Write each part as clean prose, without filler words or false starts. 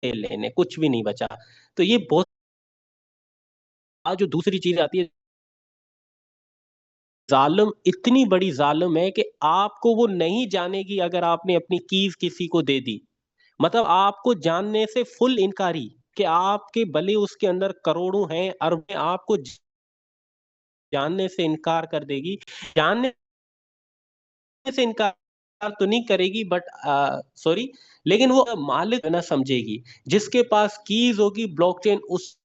लेने, कुछ भी नहीं बचा। तो ये बहुत, आज जो दूसरी चीज आती है, जालिम इतनी बड़ी जालिम है कि आपको वो नहीं जानेगी अगर आपने अपनी कीज किसी को दे दी। मतलब आपको जानने से फुल इनकारी, कि आपके भले उसके अंदर करोड़ों हैं, अरबों हैं, आपको जानने से इनकार कर देगी। जानने से इनकार तो नहीं करेगी, बट सॉरी, लेकिन वो मालिक ना समझेगी। जिसके पास कीज होगी ब्लॉकचेन, उस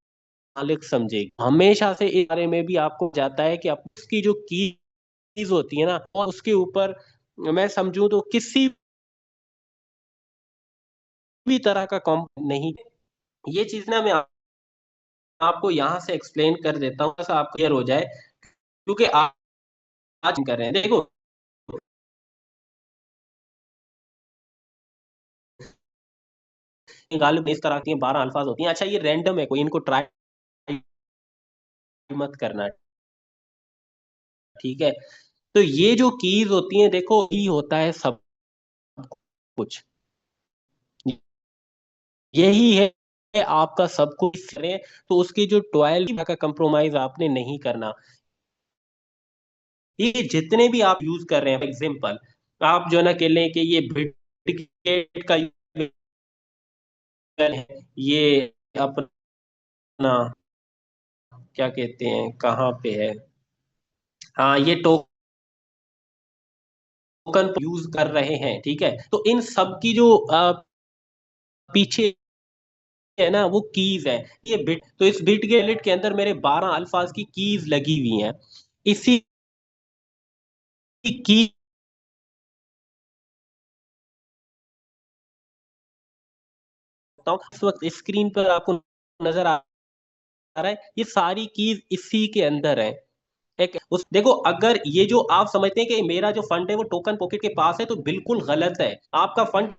मालिक समझेगी हमेशा से। इस बारे में भी आपको जाता है कि उसकी जो कीज होती है ना, और उसके ऊपर मैं समझूं तो किसी भी तरह का कॉम्प नहीं। ये चीज ना मैं आपको यहाँ से एक्सप्लेन कर देता हूँ, ऐसा आपको क्लियर हो जाए। क्योंकि आज कर रहे हैं, देखो, गालिब में इस तरह की 12 अल्फाज होती हैं। अच्छा, ये रैंडम है, कोई इनको ट्राई मत करना, ठीक है। तो ये जो कीज होती हैं, देखो, ही होता है सब कुछ, यही है आपका सब कुछ करें। तो उसकी जो 12 का कंप्रोमाइज आपने नहीं करना। ये जितने भी आप यूज कर रहे हैं, एग्जाम्पल, आप जो ना कह लें कि ये बिटगेट का है, ये अपना क्या कहते हैं, कहाँ पे है, हाँ, ये टोकन यूज कर रहे हैं, ठीक है। तो इन सब की जो पीछे है ना, वो कीज है। ये बिट, तो इस बिट गेलेट के अंदर मेरे 12 अल्फाज की कीज लगी हुई हैं। इसी की इस वक्त स्क्रीन पर आपको नजर आ रहा है, ये सारी कीज इसी के अंदर है। एक उस देखो, अगर ये जो आप समझते हैं कि मेरा जो फंड है वो टोकन पॉकेट के पास है, तो बिल्कुल गलत है। आपका फंड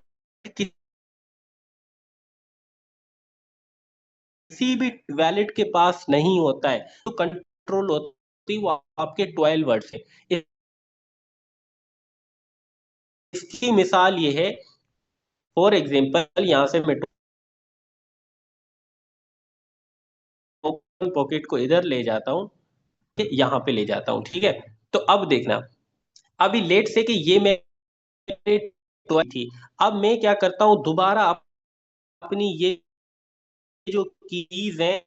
किसी भी वैलिड के पास नहीं होता है। तो कंट्रोल होती है वो आपके 12 वर्ड से। इसकी मिसाल ये है, फॉर एग्जाम्पल, यहाँ से मैं टोकन पॉकेट को इधर ले जाता हूँ, यहाँ पे ले जाता हूँ, ठीक है। तो अब देखना, अभी लेट से कि ये मेरे 12 थी। अब मैं क्या करता हूँ, दोबारा अपनी ये जो कीज है,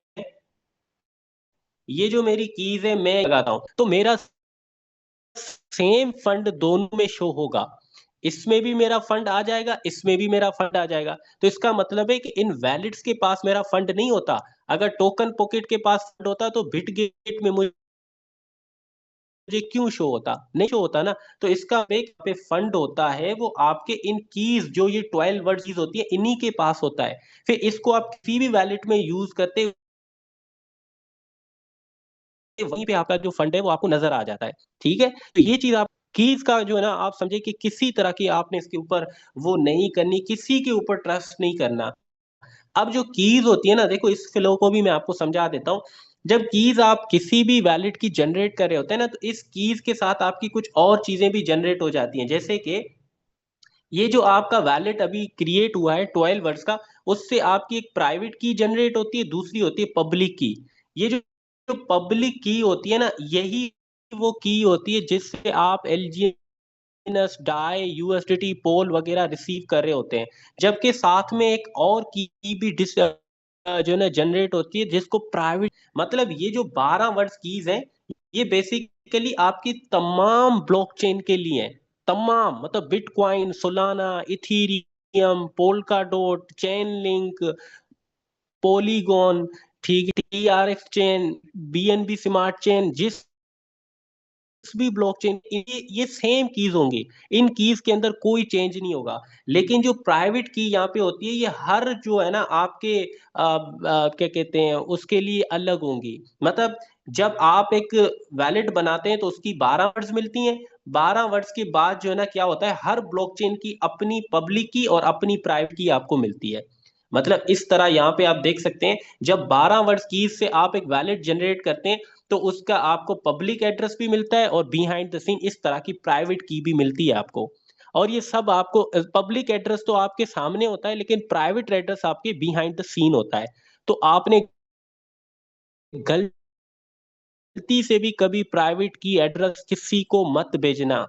ये जो मेरी कीज है, मैं लगाता हूँ, तो मेरा सेम फंड दोनों में शो होगा। इसमें भी मेरा फंड आ जाएगा, इसमें भी मेरा फंड आ जाएगा। तो इसका मतलब है कि इन वैलिड्स के पास मेरा फंड नहीं होता। अगर टोकन पॉकेट के पास फंड होता तो बिटगेट में मुझे क्यों शो होता, नहीं शो होता ना। तो इसका एक पे फंड होता है, वो आपके इन कीज, जो ये 12 वर्ड कीज होती है, इन्हीं के पास होता है। फिर इसको आप किसी भी वैलेट में यूज करते, वहीं पे आपका जो फंड है वो आपको नजर आ जाता है, ठीक है। तो ये चीज आप कीज का जो है ना, आप समझे कि किसी तरह की आपने इसके ऊपर वो नहीं करनी, किसी के ऊपर ट्रस्ट नहीं करना। अब जो कीज होती है ना, देखो, इस फ्लो को भी मैं आपको समझा देता हूँ। जब कीज आप किसी भी वैलिड की जनरेट कर रहे होते हैं ना, तो इस कीज के साथ आपकी कुछ और चीजें भी जनरेट हो जाती हैं। जैसे कि ये जो आपका वैलेट अभी क्रिएट हुआ है 12 वर्ड्स का, उससे आपकी एक प्राइवेट की जनरेट होती है, दूसरी होती है पब्लिक की। ये जो पब्लिक की होती है ना, यही वो की होती है जिससे आप एलजीएनएस, डाई, यूएसडीटी, पोल वगैरह रिसीव कर रहे होते हैं। जबकि साथ में एक और की भी जो है ना जनरेट होती है, जिसको प्राइवेट, मतलब ये जो 12 वर्ड्स कीज हैं, ये बेसिकली आपकी तमाम ब्लॉकचेन के लिए हैं। तमाम, मतलब bitcoin, Solana, Ethereum, Polkadot, Chainlink, Polygon, ठीक, TRX chain, BNB smart chain, जिस भी ब्लॉकचेन, ये सेम कीज होंगी। इन कीज के अंदर कोई चेंज नहीं होगा। लेकिन जो प्राइवेट की यहाँ पे होती है, ये हर जो है ना आपके क्या कहते हैं, उसके लिए अलग होंगी। मतलब जब आप एक वैलेट बनाते हैं तो उसकी 12 वर्ड्स मिलती हैं। 12 वर्ड्स के बाद जो है ना क्या होता है, हर ब्लॉकचेन की अपनी पब्लिक की और अपनी प्राइवेट की आपको मिलती है। मतलब इस तरह यहाँ पे आप देख सकते हैं, जब 12 वर्ड्स कीज से आप एक वैलेट जनरेट करते हैं, तो उसका आपको पब्लिक एड्रेस भी मिलता है और बिहाइंड द सीन इस तरह की प्राइवेट की भी मिलती है आपको। और ये सब आपको पब्लिक एड्रेस तो आपके सामने होता है, लेकिन प्राइवेट एड्रेस आपके बिहाइंड द सीन होता है। तो आपने गलती से भी कभी प्राइवेट की एड्रेस किसी को मत भेजना।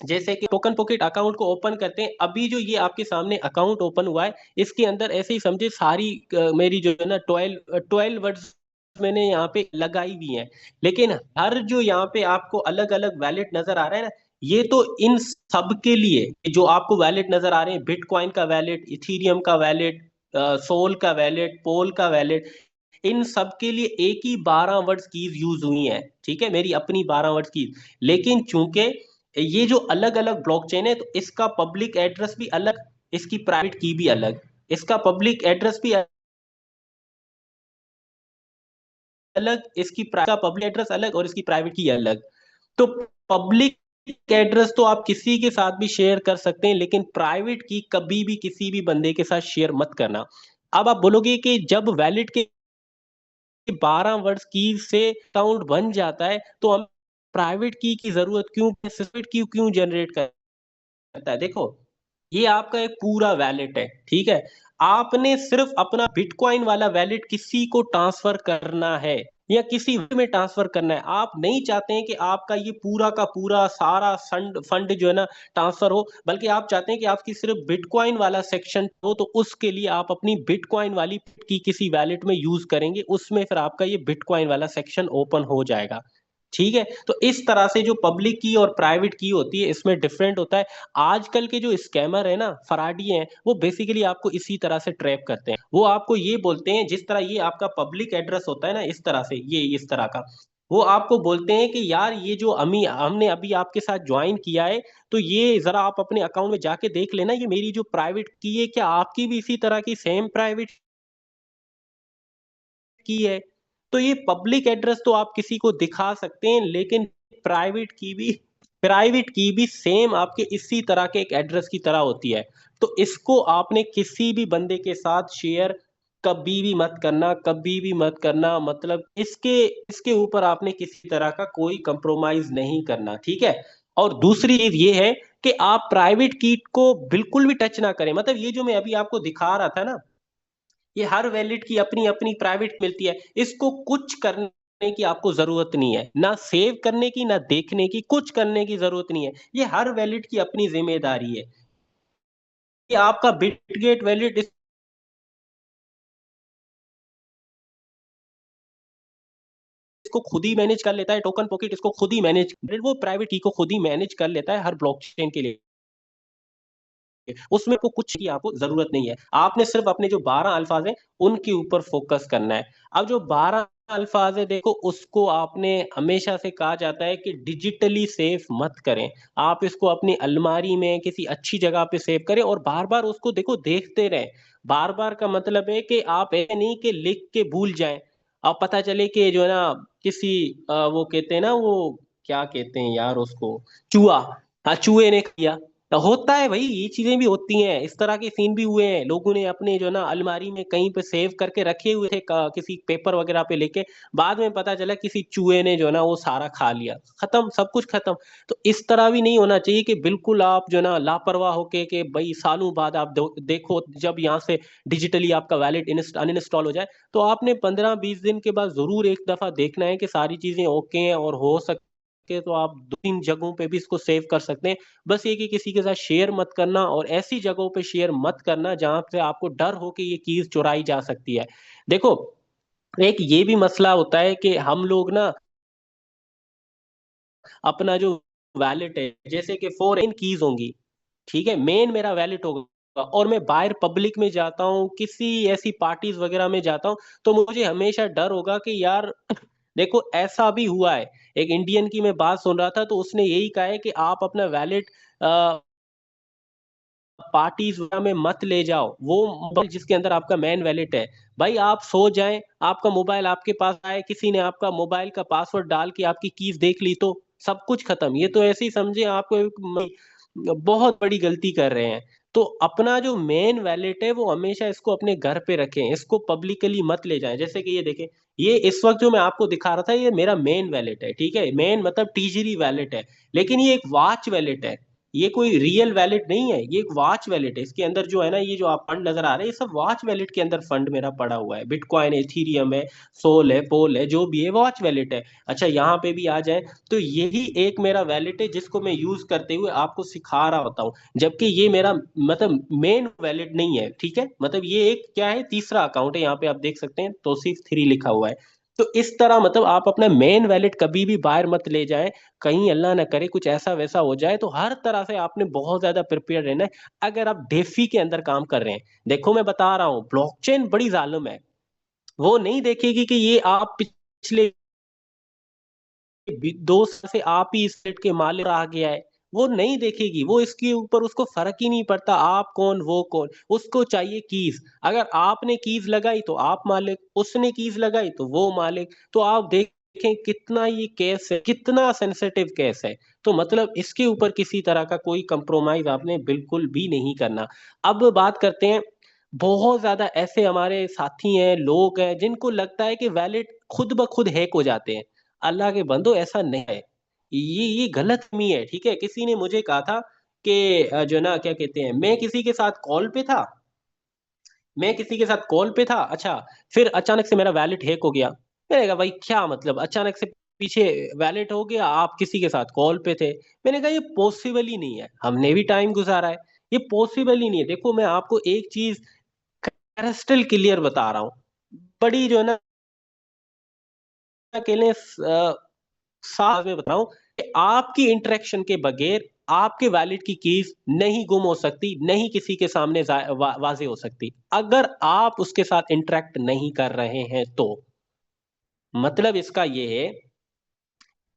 जैसे कि टोकन पॉकेट अकाउंट को ओपन करते हैं, अभी जो ये आपके सामने अकाउंट ओपन हुआ है, इसके अंदर ऐसे ही समझे सारी मेरी जो है ना 12 वर्ड्स मैंने यहाँ पे लगाई हुई हैं। लेकिन हर जो यहाँ पे आपको अलग अलग वैलेट नजर आ रहा है ना, ये तो इन सब के लिए जो आपको वैलेट नजर आ रहे हैं, बिटकॉइन का वैलेट, इथीरियम का वैलेट, सोल का वैलेट, पोल का वैलेट, इन सब के लिए एक ही 12 वर्ड्स कीज यूज हुई हैं। ठीक है, मेरी अपनी 12 वर्ड्स कीज। लेकिन चूंकि ये जो अलग अलग ब्लॉकचेन है, तो इसका पब्लिक एड्रेस भी अलग, इसकी प्राइवेट की भी अलग, इसका पब्लिक एड्रेस भी अलग, इसकी का पब्लिक एड्रेस अलग और इसकी प्राइवेट की अलग। तो पब्लिक एड्रेस तो आप किसी के साथ भी शेयर कर सकते हैं, लेकिन प्राइवेट की कभी भी किसी भी बंदे के साथ शेयर मत करना। अब आप बोलोगे कि जब वैलिड के 12 वर्ड्स की से अकाउंट बन जाता है, तो हम प्राइवेट की जरूरत क्यों, सीक्रेट की क्यों जनरेट करता है? देखो, ये आपका एक पूरा वैलेट है, ठीक है? आपने सिर्फ अपना बिटकॉइन वाला वैलेट किसी को ट्रांसफर करना है या किसी में ट्रांसफर करना है। आप नहीं चाहते हैं कि आपका ये पूरा का पूरा सारा फंड फंड जो है ना ट्रांसफर हो, बल्कि आप चाहते हैं कि आपकी सिर्फ बिटकॉइन वाला सेक्शन हो। तो उसके लिए आप अपनी बिटकॉइन वाली की किसी वैलेट में यूज करेंगे, उसमें फिर आपका ये बिटकॉइन वाला सेक्शन ओपन हो जाएगा। ठीक है, तो इस तरह से जो पब्लिक की और प्राइवेट की होती है, इसमें डिफरेंट होता है। आजकल के जो स्कैमर है ना, फराडी हैं, वो बेसिकली आपको इसी तरह से ट्रैप करते हैं। वो आपको ये बोलते हैं, जिस तरह ये आपका पब्लिक एड्रेस होता है ना, इस तरह से, ये इस तरह का, वो आपको बोलते हैं कि यार ये जो अमी हमने अभी आपके साथ ज्वाइन किया है, तो ये जरा आप अपने अकाउंट में जाके देख लेना, ये मेरी जो प्राइवेट की है, क्या आपकी भी इसी तरह की सेम प्राइवेट की है? तो ये पब्लिक एड्रेस तो आप किसी को दिखा सकते हैं, लेकिन प्राइवेट की भी प्राइवेट की भी सेम आपके इसी तरह के एक एड्रेस की तरह होती है। तो इसको आपने किसी भी बंदे के साथ शेयर कभी भी मत करना, कभी भी मत करना। मतलब इसके इसके ऊपर आपने किसी तरह का कोई कंप्रोमाइज नहीं करना, ठीक है? और दूसरी चीज ये है कि आप प्राइवेट की को बिल्कुल भी टच ना करें। मतलब ये जो मैं अभी आपको दिखा रहा था ना, ये हर वैलिड की अपनी अपनी प्राइवेट मिलती है, इसको कुछ करने की आपको जरूरत नहीं है, ना सेव करने की, ना देखने की, कुछ करने की जरूरत नहीं है। ये हर वैलिड की अपनी जिम्मेदारी है। ये आपका बिटगेट वैलिड इसको खुद ही मैनेज कर लेता है, टोकन पॉकेट इसको खुद ही मैनेज, वो प्राइवेट की को खुद ही मैनेज कर लेता है हर ब्लॉकचेन के लिए। उसमें को कुछ की आपको जरूरत नहीं है, आपने सिर्फ अपने जो 12 अल्फाज हैं उनके ऊपर फोकस करना है। अब जो 12 अल्फाज है, देखो, उसको आपने हमेशा से कहा जाता है कि डिजिटली सेव मत करें। आप इसको अपनी अलमारी में किसी अच्छी जगह पे सेव करें और बार बार उसको देखो, देखते रहें। बार बार का मतलब है कि आप ऐसे नहीं कि लिख के भूल जाएं, अब पता चले कि जो है ना किसी वो कहते हैं ना, वो क्या कहते हैं यार उसको, चूहा, हाँ चूहे ने किया। तो होता है भाई, ये चीजें भी होती हैं, इस तरह के सीन भी हुए हैं। लोगों ने अपने जो ना अलमारी में कहीं पे सेव करके रखे हुए थे, किसी पेपर वगैरह पे लेके, बाद में पता चला किसी चूहे ने जो ना वो सारा खा लिया, खत्म, सब कुछ खत्म। तो इस तरह भी नहीं होना चाहिए कि बिल्कुल आप जो ना लापरवाह होके कि भाई सालों बाद आप देखो जब यहाँ से डिजिटली आपका वैलेट अनइंस्टॉल हो जाए, तो आपने 15-20 दिन के बाद जरूर एक दफा देखना है कि सारी चीजें ओके हैं, और हो सके तो आप 2-3 जगहों पे भी इसको सेव कर सकते हैं। बस ये कि किसी के साथ शेयर मत करना, और ऐसी जगहों पे शेयर मत करना जहां से आपको डर हो कि ये कीज चुराई जा सकती है। देखो, एक ये भी मसला होता है कि हम लोग ना अपना जो वैलेट है, जैसे कि 4 कीज होंगी, ठीक है, मेन मेरा वैलेट होगा, और मैं बाहर पब्लिक में जाता हूँ, किसी ऐसी पार्टीज वगैरह में जाता हूँ, तो मुझे हमेशा डर होगा कि यार देखो ऐसा भी हुआ है। एक इंडियन की मैं बात सुन रहा था, तो उसने यही कहा है कि आप अपना वैलेट पार्टीज में मत ले जाओ, वो मोबाइल जिसके अंदर आपका मैन वैलेट है। भाई आप सो जाएं, आपका मोबाइल आपके पास आए, किसी ने आपका मोबाइल का पासवर्ड डाल के आपकी कीज देख ली, तो सब कुछ खत्म। ये तो ऐसे ही समझे आपको बहुत बड़ी गलती कर रहे हैं। तो अपना जो मेन वैलेट है, वो हमेशा इसको अपने घर पे रखें, इसको पब्लिकली मत ले जाएं। जैसे कि ये देखें, ये इस वक्त जो मैं आपको दिखा रहा था, ये मेरा मेन वैलेट है, ठीक है, मेन मतलब टीजरी वैलेट है। लेकिन ये एक वॉच वैलेट है, ये कोई रियल वैलेट नहीं है, ये एक वॉच वैलेट है। इसके अंदर जो है ना, ये जो आप फंड नजर आ रहे हैं, ये सब वॉच वैलेट के अंदर फंड मेरा पड़ा हुआ है। बिटकॉइन है, इथीरियम है, सोल है, पोल है, जो भी है वॉच वैलेट है। अच्छा, यहाँ पे भी आ जाए तो यही एक मेरा वैलेट है जिसको मैं यूज करते हुए आपको सिखा रहा होता हूँ, जबकि ये मेरा मतलब मेन वैलेट नहीं है। ठीक है, मतलब ये एक क्या है, तीसरा अकाउंट है। यहाँ पे आप देख सकते हैं तौसीफ 3 लिखा हुआ है। तो इस तरह मतलब आप अपना मेन वैलेट कभी भी बाहर मत ले जाएं, कहीं अल्लाह ना करे कुछ ऐसा वैसा हो जाए। तो हर तरह से आपने बहुत ज्यादा प्रिपेयर रहना है अगर आप डेफी के अंदर काम कर रहे हैं। देखो मैं बता रहा हूँ, ब्लॉकचेन बड़ी जालिम है। वो नहीं देखेगी कि ये आप पिछले 2 साल से आप ही इस सेट के मालिक आ गया है। वो नहीं देखेगी, वो इसके ऊपर उसको फर्क ही नहीं पड़ता आप कौन वो कौन। उसको चाहिए कीज। अगर आपने कीज लगाई तो आप मालिक, उसने कीज लगाई तो वो मालिक। तो आप देखें कितना ये केस है, कितना सेंसिटिव केस है। तो मतलब इसके ऊपर किसी तरह का कोई कंप्रोमाइज आपने बिल्कुल भी नहीं करना। अब बात करते हैं, बहुत ज्यादा ऐसे हमारे साथी हैं, लोग हैं जिनको लगता है कि वैलेट खुद ब खुद हैक हो जाते हैं। अल्लाह के बंदो, ऐसा नहीं है। ये गलतफहमी है। ठीक है, किसी ने मुझे कहा था कि जो ना क्या कहते हैं, मैं किसी के साथ कॉल पे था। अच्छा, फिर अचानक से मेरा वैलेट हैक हो गया। मैंने कहा भाई क्या मतलब, अचानक से पीछे वैलेट हो गया, आप किसी के साथ कॉल पे थे। मैंने कहा ये पॉसिबल ही नहीं है, हमने भी टाइम गुजारा है, ये पॉसिबल ही नहीं है। देखो मैं आपको एक चीज क्रिस्टल क्लियर बता रहा हूँ, बड़ी जो है ना अकेले साफ में बताऊं कि आपकी इंटरेक्शन के बगैर आपके वैलिड की कीज नहीं गुम हो सकती, नहीं किसी के सामने वाजे हो सकती, अगर आप उसके साथ इंटरेक्ट नहीं कर रहे हैं तो। मतलब इसका ये है,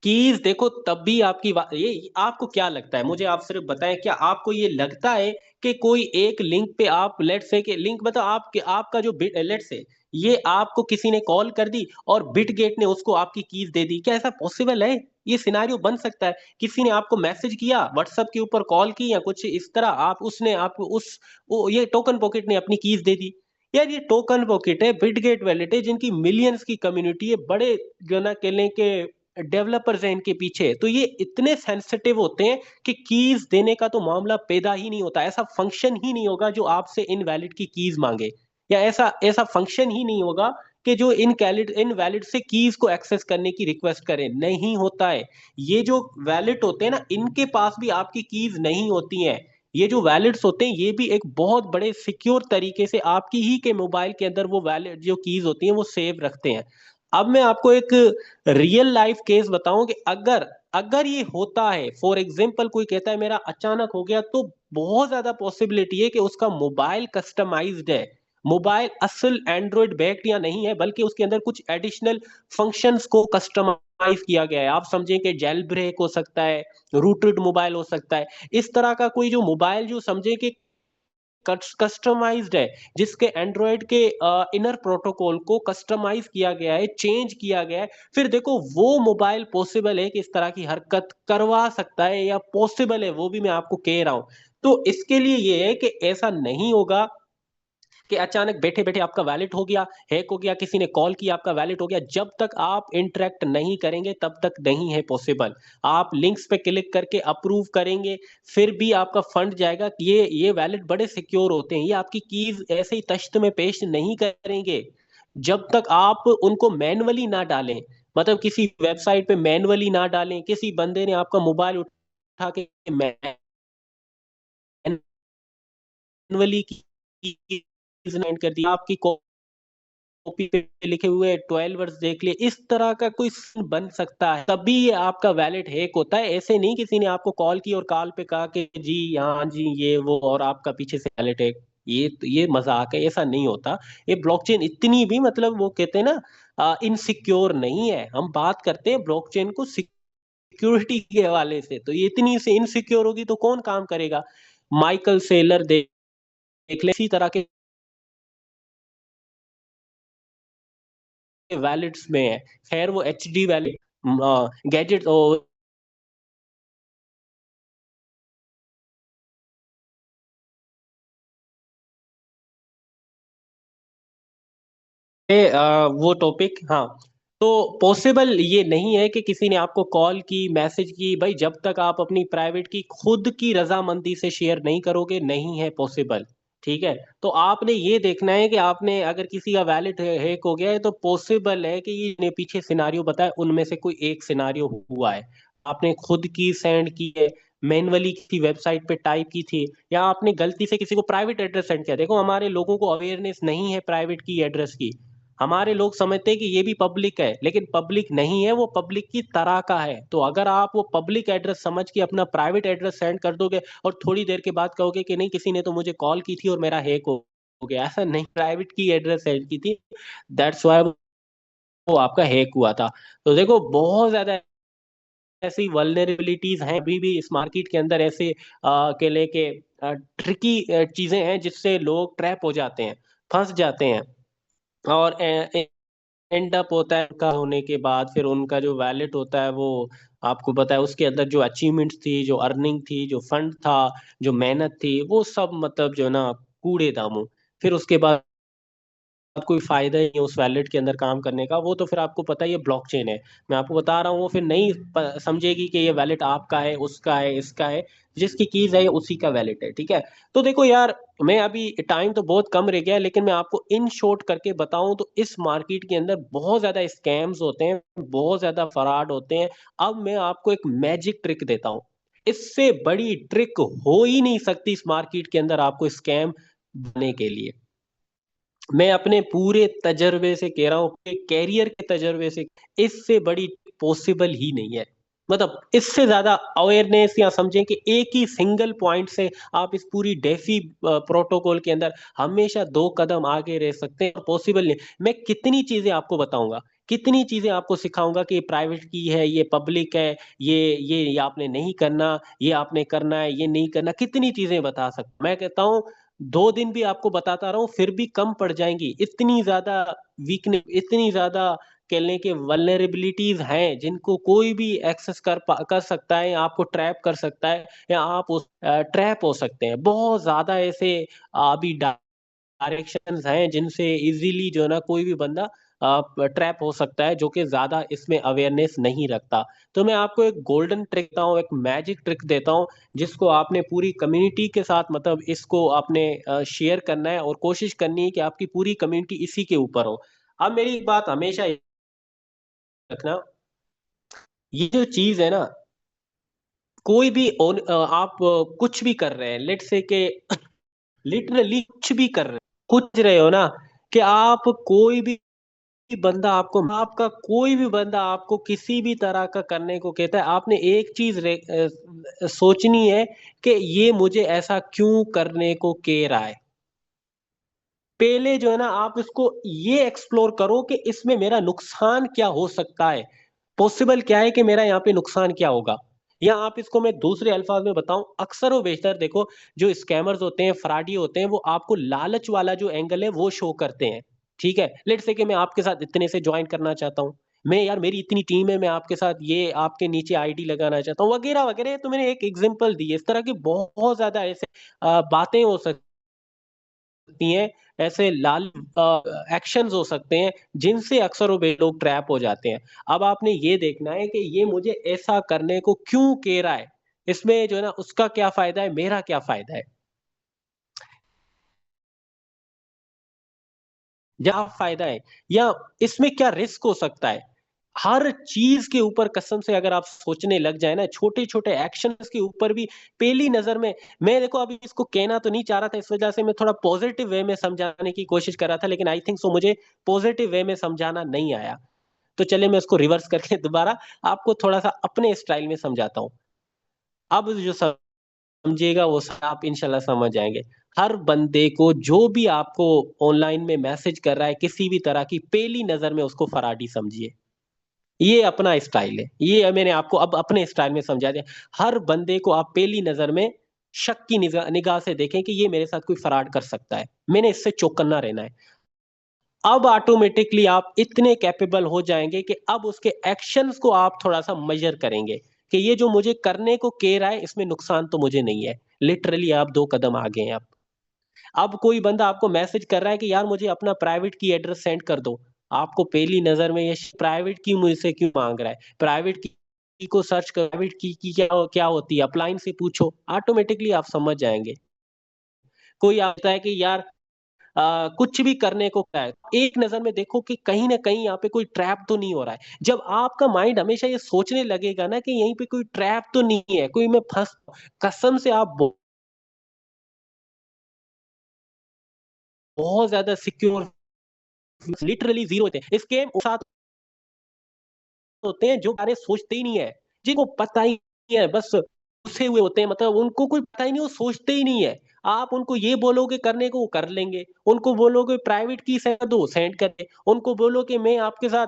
कीज देखो तब भी आपकी ये आपको क्या लगता है, मुझे आप सिर्फ बताएं, क्या आपको ये लगता है कि कोई एक लिंक पे आप लेट से के लिंक बताओ, आपका जो लेट से ये आपको किसी ने कॉल कर दी और बिटगेट ने उसको आपकी कीज दे दी, क्या ऐसा पॉसिबल है? ये सिनारियो बन सकता है? किसी ने आपको मैसेज किया, व्हाट्सएप के ऊपर कॉल की या कुछ इस तरह, आप उसने आपको ये टोकन पॉकेट ने अपनी कीज दे दी। यार ये टोकन पॉकेट है, बिटगेट वैलेट है, जिनकी मिलियंस की कम्युनिटी है, बड़े जो ना कहने के डेवलपर्स हैं इनके पीछे। तो ये इतने सेंसिटिव होते हैं कि कीज देने का तो मामला पैदा ही नहीं होता, ऐसा फंक्शन ही नहीं होगा जो आपसे इनवैलिड की कीज मांगे, या ऐसा ऐसा फंक्शन ही नहीं होगा कि जो इनवैलिड से कीज को एक्सेस करने की रिक्वेस्ट करें, नहीं होता है। ये जो वैलिड होते हैं ना, इनके पास भी आपकी कीज नहीं होती हैं। ये जो वैलिड्स होते हैं ये भी एक बहुत बड़े सिक्योर तरीके से आपकी ही के मोबाइल के अंदर वो वैलिड जो कीज होती हैं वो सेव रखते हैं। अब मैं आपको एक रियल लाइफ केस बताऊं कि अगर अगर ये होता है, फॉर एग्जाम्पल कोई कहता है मेरा अचानक हो गया, तो बहुत ज्यादा पॉसिबिलिटी है कि उसका मोबाइल कस्टमाइज्ड है। मोबाइल असल एंड्रॉइड बैक्ड या नहीं है, बल्कि उसके अंदर कुछ एडिशनल फंक्शंस को कस्टमाइज किया गया है। आप समझें कि जेल ब्रेक हो सकता है, रूटेड मोबाइल हो सकता है, इस तरह का कोई जो मोबाइल जो समझे कि कस्टमाइज्ड है, जिसके एंड्रॉयड के इनर प्रोटोकॉल को कस्टमाइज किया गया है, चेंज किया गया है। फिर देखो वो मोबाइल पॉसिबल है कि इस तरह की हरकत करवा सकता है, या पॉसिबल है, वो भी मैं आपको कह रहा हूं। तो इसके लिए ये है कि ऐसा नहीं होगा कि अचानक बैठे बैठे आपका वैलिड हो गया, हैक हो गया, किसी ने कॉल किया आपका वैलिड हो गया। जब तक आप इंटरेक्ट नहीं करेंगे तब तक नहीं है पॉसिबल। आप लिंक्स पे क्लिक करके अप्रूव करेंगे, फिर भी आपका फंड जाएगा। ये वैलिड बड़े सिक्योर होते हैं, ये आपकी कीज ऐसे ही तश्त में पेश नहीं करेंगे जब तक आप उनको मैनुअली ना डालें। मतलब किसी वेबसाइट पे मैनुअली ना डालें, किसी बंदे ने आपका मोबाइल उठा के मैनुअली की कर दी, आपकी कॉपी पे लिखे हुए 12 वर्ड्स देख लिए, इस तरह का कोई सीन बन सकता है, तभी ये आपका वैलिड हैक होता है। ऐसे नहीं किसी ने आपको कॉल की और कॉल पे कहा कि जी हाँ जी ये वो, और आपका पीछे से वैलिड हैक। ये मजाक है, ऐसा नहीं होता। ये ब्लॉकचेन इतनी भी मतलब वो कहते हैं ना इनसिक्योर नहीं है। हम बात करते हैं ब्लॉकचेन को सिक्योरिटी के हवाले से, तो ये इतनी से इनसिक्योर होगी तो कौन काम करेगा? माइकल सेलर देख ले, इसी तरह के वैलिड्स में है। खैर वो एच डी वैलिड गैजेट वो टॉपिक, हाँ। तो पॉसिबल ये नहीं है कि किसी ने आपको कॉल की, मैसेज की, भाई जब तक आप अपनी प्राइवेट की खुद की रजामंदी से शेयर नहीं करोगे, नहीं है पॉसिबल। ठीक है, तो आपने ये देखना है कि आपने अगर किसी का वैलेट हैक हो गया है तो पॉसिबल है कि ये ने पीछे सिनारियो बताया उनमें से कोई एक सिनारियो हुआ है। आपने खुद की सेंड की है, मैन्युअली किसी वेबसाइट पे टाइप की थी, या आपने गलती से किसी को प्राइवेट एड्रेस सेंड किया। देखो हमारे लोगों को अवेयरनेस नहीं है प्राइवेट की एड्रेस की। हमारे लोग समझते हैं कि ये भी पब्लिक है, लेकिन पब्लिक नहीं है, वो पब्लिक की तरह का है। तो अगर आप वो पब्लिक एड्रेस समझ के अपना प्राइवेट एड्रेस सेंड कर दोगे और थोड़ी देर के बाद कहोगे कि नहीं किसी ने तो मुझे कॉल की थी और मेरा हैक हो गया, ऐसा नहीं, प्राइवेट की एड्रेस सेंड की थी, दैट्स वाई वो आपका हैक हुआ था। तो देखो बहुत ज्यादा ऐसी वल्नरेबिलिटीज हैं अभी भी इस मार्केट के अंदर, ऐसे के लेके ट्रिकी चीजें हैं जिससे लोग ट्रैप हो जाते हैं, फंस जाते हैं। और एंड अप होता है का होने के बाद फिर उनका जो वैलेट होता है वो आपको पता है उसके अंदर जो अचीवमेंट्स थी, जो अर्निंग थी, जो फंड था, जो मेहनत थी, वो सब मतलब जो है ना कूड़े दामों। फिर उसके बाद कोई फायदा ही नहीं उस वैलेट के अंदर काम करने का। वो तो फिर आपको पता ही है ब्लॉकचेन है, मैं आपको बता रहा हूँ, वो फिर नहीं समझेगी कि ये वैलेट आपका है, उसका है, इसका है। जिसकी कीज है उसी का वैलेट है। ठीक है, तो देखो यार, मैं अभी टाइम तो बहुत कम रह गया है, लेकिन मैं आपको इन शॉर्ट करके बताऊं तो इस मार्केट के अंदर बहुत ज्यादा स्कैम्स होते हैं, बहुत ज्यादा फ्रॉड होते हैं। अब मैं आपको एक मैजिक ट्रिक देता हूँ, इससे बड़ी ट्रिक हो ही नहीं सकती इस मार्केट के अंदर आपको स्कैम बनने के लिए। मैं अपने पूरे तजर्बे से कह रहा हूँ, अपने कैरियर के तजर्बे से, इससे बड़ी पॉसिबल ही नहीं है। मतलब इससे ज्यादा अवेयरनेस, या समझें कि एक ही सिंगल पॉइंट से आप इस पूरी डेफी प्रोटोकॉल के अंदर हमेशा 2 कदम आगे रह सकते हैं, पॉसिबल नहीं। मैं कितनी चीजें आपको बताऊंगा, कितनी चीजें आपको सिखाऊंगा कि ये प्राइवेट की है, ये पब्लिक है, ये आपने नहीं करना, ये आपने करना है, ये नहीं करना, कितनी चीजें बता सकता मैं कहता हूँ 2 दिन भी आपको बताता रहूं फिर भी कम पड़ जाएंगी। इतनी ज्यादा वीकनेस, इतनी ज्यादा कहने के वल्नरेबिलिटीज हैं जिनको कोई भी एक्सेस कर सकता है, या आपको ट्रैप कर सकता है, या आप उस ट्रैप हो सकते हैं। बहुत ज्यादा ऐसे अभी डायरेक्शंस हैं जिनसे इजीली जो है ना कोई भी बंदा ट्रैप हो सकता है, जो कि ज्यादा इसमें अवेयरनेस नहीं रखता। तो मैं आपको एक गोल्डन ट्रिक देता हूँ, एक मैजिक ट्रिक देता हूँ, जिसको आपने पूरी कम्युनिटी के साथ मतलब इसको आपने शेयर करना है, और कोशिश करनी है कि आपकी पूरी कम्युनिटी इसी के ऊपर हो। अब मेरी एक बात हमेशा याद रखना, ये जो चीज है ना, कोई भी आप कुछ भी कर रहे हैं, लेट से के लिटरली कुछ भी कर रहे हैं, कुछ रहे हो ना, कि आप कोई भी बंदा आपको, आपका कोई भी बंदा आपको किसी भी तरह का करने को कहता है, आपने एक चीज सोचनी है कि ये मुझे ऐसा क्यों करने को कह रहा है। पहले जो है ना आप इसको ये एक्सप्लोर करो कि इसमें मेरा नुकसान क्या हो सकता है, पॉसिबल क्या है कि मेरा यहाँ पे नुकसान क्या होगा। या आप इसको मैं दूसरे अल्फाज में बताऊं, अक्सर वो बेशतर देखो, जो स्कैमर्स होते हैं, फ्रॉडी होते हैं, वो आपको लालच वाला जो एंगल है वो शो करते हैं। ठीक है, लेट्स से कि मैं आपके साथ इतने से ज्वाइन करना चाहता हूँ, मैं यार मेरी इतनी टीम है, मैं आपके साथ ये आपके नीचे आईडी लगाना चाहता हूँ, वगैरह वगैरह। तो मैंने एक एग्जांपल दी है, इस तरह की बहुत ज्यादा ऐसे बातें हो सकती हैं, ऐसे लाल एक्शंस हो सकते हैं जिनसे अक्सर वो लोग ट्रैप हो जाते हैं। अब आपने ये देखना है कि ये मुझे ऐसा करने को क्यों कह रहा है, इसमें जो है ना उसका क्या फायदा है, मेरा क्या फायदा है, या फायदा है, या इसमें क्या रिस्क हो सकता है। हर चीज के ऊपर कसम से अगर आप सोचने लग जाए ना, छोटे छोटे एक्शंस के ऊपर भी पहली नजर में, मैं देखो अभी इसको कहना तो नहीं चाह रहा था, इस वजह से मैं थोड़ा पॉजिटिव वे में समझाने की कोशिश कर रहा था, लेकिन आई थिंक सो मुझे पॉजिटिव वे में समझाना नहीं आया। तो चले मैं उसको रिवर्स करके दोबारा आपको थोड़ा सा अपने स्टाइल में समझाता हूँ। अब जो समझिएगा वो आप इंशाल्लाह समझ जाएंगे। हर बंदे को जो भी आपको ऑनलाइन में मैसेज कर रहा है किसी भी तरह की, पहली नजर में उसको फराडी समझिए। ये अपना स्टाइल है, ये मैंने आपको अब अपने स्टाइल में समझा दिया। हर बंदे को आप पहली नजर में शक की निगाह निगाह से देखें कि ये मेरे साथ कोई फ्रॉड कर सकता है, मैंने इससे चौकन्ना रहना है। अब ऑटोमेटिकली आप इतने कैपेबल हो जाएंगे कि अब उसके एक्शंस को आप थोड़ा सा मेजर करेंगे कि ये जो मुझे करने को कह रहा है इसमें नुकसान तो मुझे नहीं है। लिटरली आप 2 कदम आगे हैं। अब कोई बंदा आपको मैसेज कर रहा है कि यार मुझे अपना प्राइवेट की एड्रेस सेंड कर दो, आपको पहली नज़र में ये प्राइवेट की मुझसे क्यों माँग रहा है? प्राइवेट की को सर्च कर प्राइवेट की क्या क्या होती है? अपलाइन से पूछो, ऑटोमैटिकली आप समझ जाएँगे। कोई आता है कि यार कुछ भी करने को क्या है, एक नज़र में देखो कि कहीं न कहीं यहाँ पे कोई ट्रैप तो नहीं हो रहा है। जब आपका माइंड हमेशा ये सोचने लगेगा ना कि यहीं पे कोई ट्रैप तो नहीं है, कोई मैं फँस कसम से आप बहुत ज़्यादा सिक्योर लिटरली ज़ीरो होते हैं। स्कैम वो साथ होते हैं जो बारे सोचते ही नहीं है, जिनको पता ही नहीं है, बस घुसे हुए होते हैं, मतलब उनको कोई पता ही नहीं, वो सोचते ही नहीं है। आप उनको ये बोलोगे करने को, वो कर लेंगे। उनको बोलोगे प्राइवेट की सेंड कर दो, सेंड कर दें। उनको बोलो कि मैं आपके साथ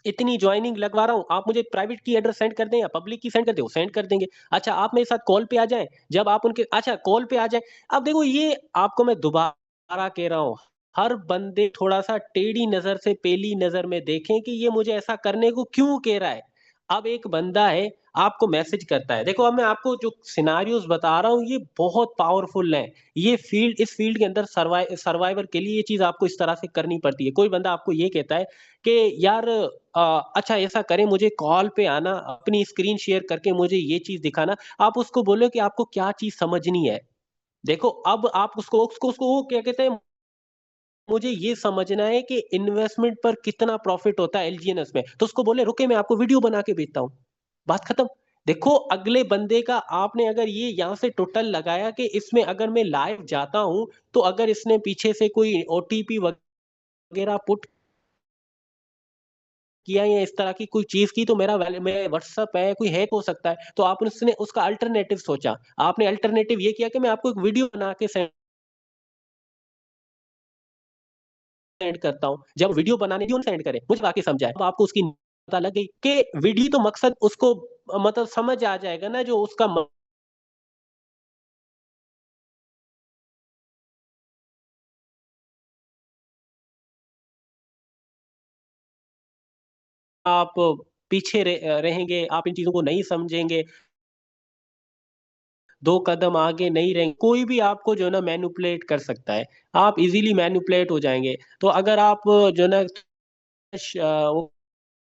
इतनी जॉइनिंग लगवा रहा हूँ, आप मुझे प्राइवेट की एड्रेस सेंड कर दें या पब्लिक की सेंड कर दें, वो सेंड कर देंगे। अच्छा, आप मेरे साथ कॉल पे आ जाएँ, जब आप उनके अच्छा कॉल पे आ जाएँ, अब देखो ये आपको मैं दोबारा कह रहा हूँ, हर बंदे थोड़ा-सा टेढ़ी नज़र से पेली नज़र में देखें कि ये मुझे ऐसा करने को क्यों कह रहा है। अब एक बंदा है, आपको मैसेज करता है, देखो अब मैं आपको जो सिनेरियोज़ बता रहा हूँ, ये बहुत पावरफुल हैं। ये फ़ील्ड इस फ़ील्ड के अंदर सर्वाइवर के लिए ये चीज़ आपको इस तरह से करनी पड़ती है। कोई बंदा आपको ये कहता है कि यार अच्छा ऐसा करें, मुझे कॉल पे आना, अपनी स्क्रीन शेयर करके मुझे ये चीज़ दिखाना। आप उसको बोलो कि आपको क्या चीज़ समझनी है। देखो अब आप उसको वो क्या कहते हैं, मुझे ये समझना है कि इन्वेस्टमेंट पर कितना प्रॉफ़िट होता है एलजीएनएस में। तो उसको बोले रुकिए मैं आपको वीडियो बना के भेजता हूँ। बात खत्म। देखो अगले बंदे का आपने अगर ये यहाँ से टोटल लगाया कि इसमें अगर मैं लाइव जाता हूँ, तो अगर इसने पीछे से कोई ओटीपी वगैरह पुट किया या इस तरह की कोई चीज़ की, तो मेरा व्हाट्सएप है, कोई हैक हो सकता है। तो आप उसने उसका अल्टरनेटिव सोचा। आपने अल्टरनेटिव ये किया कि मैं आपको एक वीडियो बना के सेंड करता हूँ। जब वीडियो बनाने क्यों सेंड करे, मुझे बाकी समझाए। अब आपको उसकी पता लग गई कि वीडियो तो मकसद उसको मतलब समझ आ जाएगा ना जो उसका आप पीछे रहेंगे, आप इन चीज़ों को नहीं समझेंगे, 2 कदम आगे नहीं रहेंगे, कोई भी आपको जो है ना मैनिपुलेट कर सकता है। आप इज़िली मैनिपुलेट हो जाएँगे। तो अगर आप जो है ना वो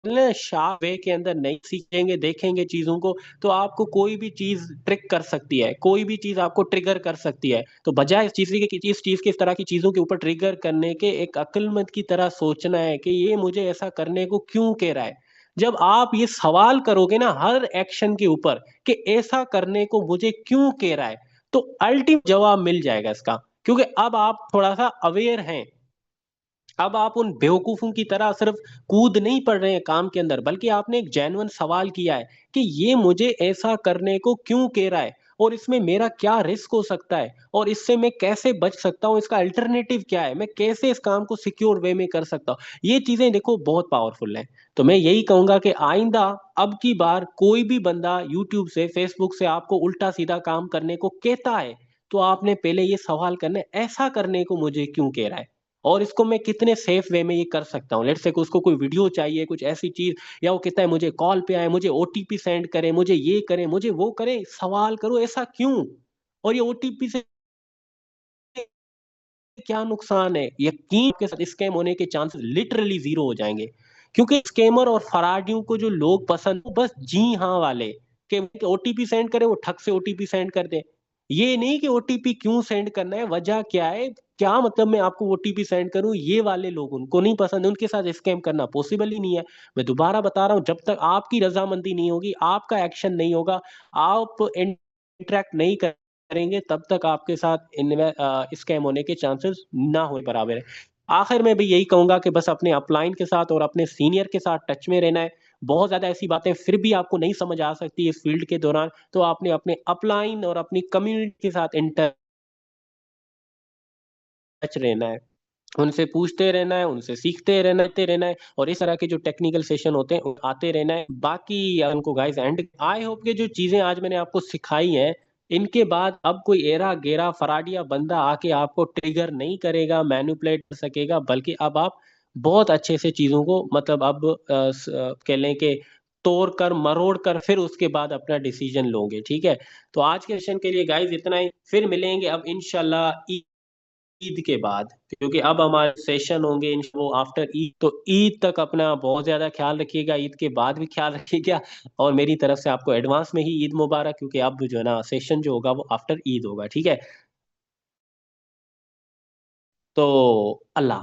ना शार्प वे के अंदर नहीं सीखेंगे, देखेंगे चीज़ों को, तो आपको कोई भी चीज़ ट्रिक कर सकती है, कोई भी चीज़ आपको ट्रिगर कर सकती है। तो बजाय इस चीज़ के इस तरह की चीज़ों के ऊपर ट्रिगर करने के, एक अक्लमंद की तरह सोचना है कि ये मुझे ऐसा करने को क्यों कह रहा है। जब आप ये सवाल करोगे ना हर एक्शन के ऊपर कि ऐसा करने को मुझे क्यों कह रहा है, तो अल्टीमेट जवाब मिल जाएगा इसका। क्योंकि अब आप थोड़ा-सा अवेयर हैं। अब आप उन बेवकूफ़ों की तरह सिर्फ़ कूद नहीं पड़ रहे हैं काम के अंदर, बल्कि आपने एक जेन्युइन सवाल किया है कि ये मुझे ऐसा करने को क्यों कह रहा है और इसमें मेरा क्या रिस्क हो सकता है और इससे मैं कैसे बच सकता हूँ, इसका अल्टरनेटिव क्या है? मैं कैसे इस काम को सिक्योर वे में कर सकता हूँ? ये चीज़ें देखो बहुत पावरफुल हैं। तो मैं यही कहूँगा कि आइंदा अब की बार कोई भी बंदा यूट्यूब से, फेसबुक से आपको उल्टा-सीधा काम करने को कहता है, तो आपने पहले ये सवाल करना है, ऐसा करने को मुझे क्यों कह रहा है? और इसको मैं कितने सेफ वे में ये कर सकता हूँ। लेट्स से उसको कोई वीडियो चाहिए, कुछ ऐसी चीज़, या वो कहता है मुझे कॉल पे आए, मुझे ओटीपी सेंड करें, मुझे ये करें, मुझे वो करें, सवाल करो ऐसा क्यों? और ये ओटीपी से क्या नुकसान है? यकीन के साथ स्कैम होने के चांसेस लिटरली ज़ीरो हो जाएँगे। क्योंकि स्कैमर और फराडियों को जो लोग पसंद बस जी हाँ वाले, कि ओटीपी सेंड करें, वो ठग से ओटीपी सेंड कर दें। ये नहीं कि ओटीपी क्यों सेंड करना है, वजह क्या है, क्या मतलब मैं आपको ओटीपी सेंड करूँ, ये वाले लोग उनको नहीं पसंद है, उनके साथ स्कैम करना पॉसिबल ही नहीं है। मैं दोबारा बता रहा हूँ, जब तक आपकी रज़ामंदी नहीं होगी, आपका एक्शन नहीं होगा, आप इंटरैक्ट नहीं करेंगे, तब तक आपके साथ स्कैम होने के चांसेस ना होए बराबर है। आखिर में भी यही कहूँगा कि बस अपने अपलाइन के साथ और अपने सीनियर के साथ टच में रहना है। बहुत ज़्यादा ऐसी बातें फिर भी आपको नहीं समझ आ सकती इस फील्ड के दौरान, तो आपने अपने अपलाइन और अपनी कम्युनिटी के साथ इन टच रहना है। उनसे पूछते रहना है, उनसे सीखते रहना है और इस तरह के जो टेक्निकल सेशन होते हैं, आते रहना है। बाकी उनको गाइस एंड आई होप कि जो चीज़ें आज मैंने आपको सिखाई हैं, इनके बाद अब कोई एरा-गेरा फराडिया बंदा आके आपको ट्रिगर नहीं करेगा, मैनिपुलेट कर सकेगा, बल्कि अब आप बहुत अच्छे से चीज़ों को मतलब अब कह लें कि तोड़ कर, मरोड़ कर फिर उसके बाद अपना डिसीज़न लोगे, ठीक है? तो आज के सेशन के लिए गाइस इतना ही, फिर मिलेंगे अब इंशाल्लाह ईद के बाद, क्योंकि अब हमारे सेशन होंगे वो आफ्टर ईद, तो ईद तक अपना बहुत ज्यादा ख्याल रखिएगा, ईद के बाद भी ख्याल रखिएगा। और मेरी तरफ से आपको एडवांस में ही ईद मुबारक, क्योंकि अब जो है ना सेशन जो होगा वो आफ्टर ईद होगा, ठीक है। तो अल्लाह